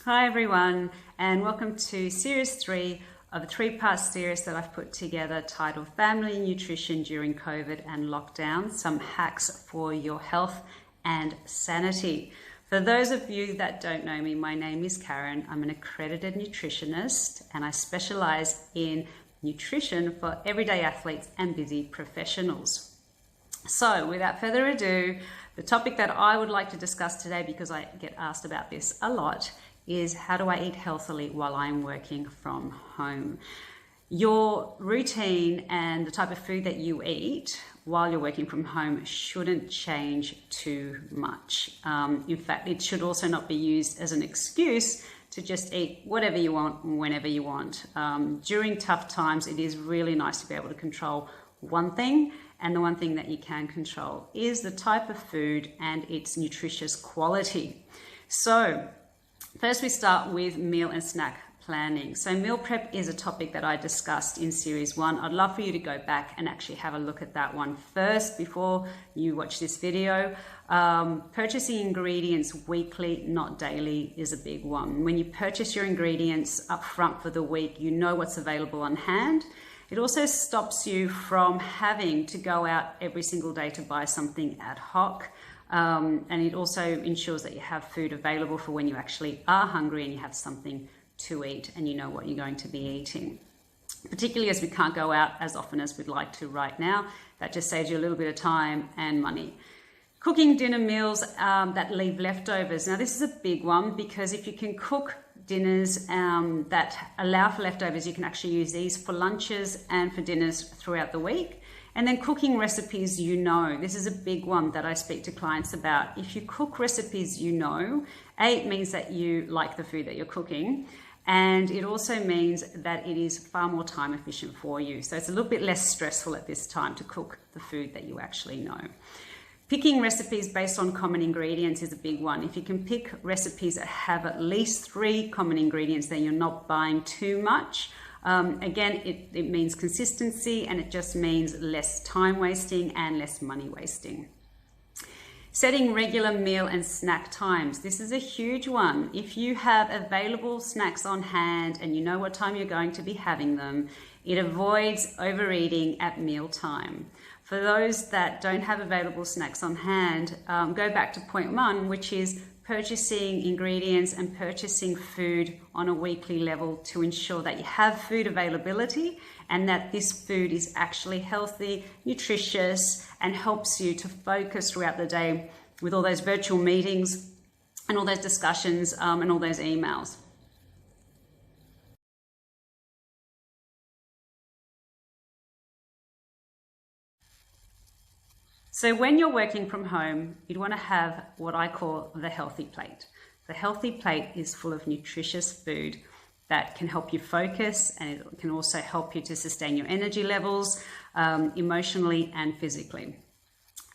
Hi everyone, and welcome to series 3 of a 3-part series that I've put together titled Family Nutrition During COVID and Lockdown, Some Hacks for Your Health and Sanity. For those of you that don't know me, my name is Karen. I'm an accredited nutritionist and I specialize in nutrition for everyday athletes and busy professionals. So without further ado, the topic that I would like to discuss today, because I get asked about this a lot, is how do I eat healthily while I'm working from home? Your routine and the type of food that you eat while you're working from home shouldn't change too much. In fact, it should also not be used as an excuse to just eat whatever you want, whenever you want. During tough times, it is really nice to be able to control one thing, and the one thing that you can control is the type of food and its nutritious quality. So first we start with meal and snack planning. So meal prep is a topic that I discussed in series 1. I'd love for you to go back and actually have a look at that one first before you watch this video. Purchasing ingredients weekly, not daily, is a big one. When you purchase your ingredients up front for the week, you know what's available on hand. It also stops you from having to go out every single day to buy something ad hoc. And it also ensures that you have food available for when you actually are hungry and you have something to eat and you know what you're going to be eating. Particularly as we can't go out as often as we'd like to right now, that just saves you a little bit of time and money. Cooking dinner meals that leave leftovers. Now this is a big one, because if you can cook dinners that allow for leftovers, you can actually use these for lunches and for dinners throughout the week. And then cooking recipes you know. This is a big one that I speak to clients about. If you cook recipes you know, it means that you like the food that you're cooking, and it also means that it is far more time efficient for you. So it's a little bit less stressful at this time to cook the food that you actually know. Picking recipes based on common ingredients is a big one. If you can pick recipes that have at least 3 common ingredients, then you're not buying too much. Again, it means consistency, and it just means less time wasting and less money wasting. Setting regular meal and snack times. This is a huge one. If you have available snacks on hand and you know what time you're going to be having them, it avoids overeating at mealtime. For those that don't have available snacks on hand, go back to point 1, which is purchasing ingredients and purchasing food on a weekly level to ensure that you have food availability and that this food is actually healthy, nutritious, and helps you to focus throughout the day with all those virtual meetings and all those discussions and all those emails. So when you're working from home, you'd want to have what I call the healthy plate. The healthy plate is full of nutritious food that can help you focus, and it can also help you to sustain your energy levels emotionally and physically.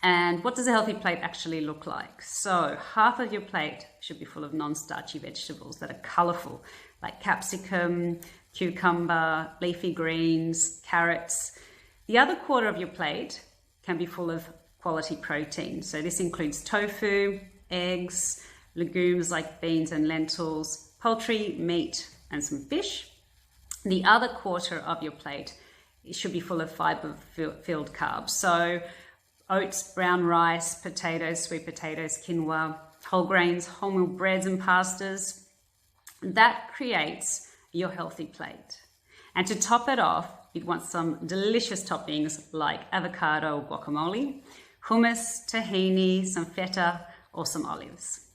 And what does a healthy plate actually look like? So half of your plate should be full of non-starchy vegetables that are colorful, like capsicum, cucumber, leafy greens, carrots. The other quarter of your plate can be full of quality protein. So this includes tofu, eggs, legumes like beans and lentils, poultry, meat, and some fish. The other quarter of your plate should be full of fiber-filled carbs. So oats, brown rice, potatoes, sweet potatoes, quinoa, whole grains, wholemeal breads and pastas. That creates your healthy plate. And to top it off, you'd want some delicious toppings like avocado or guacamole, hummus, tahini, some feta, or some olives.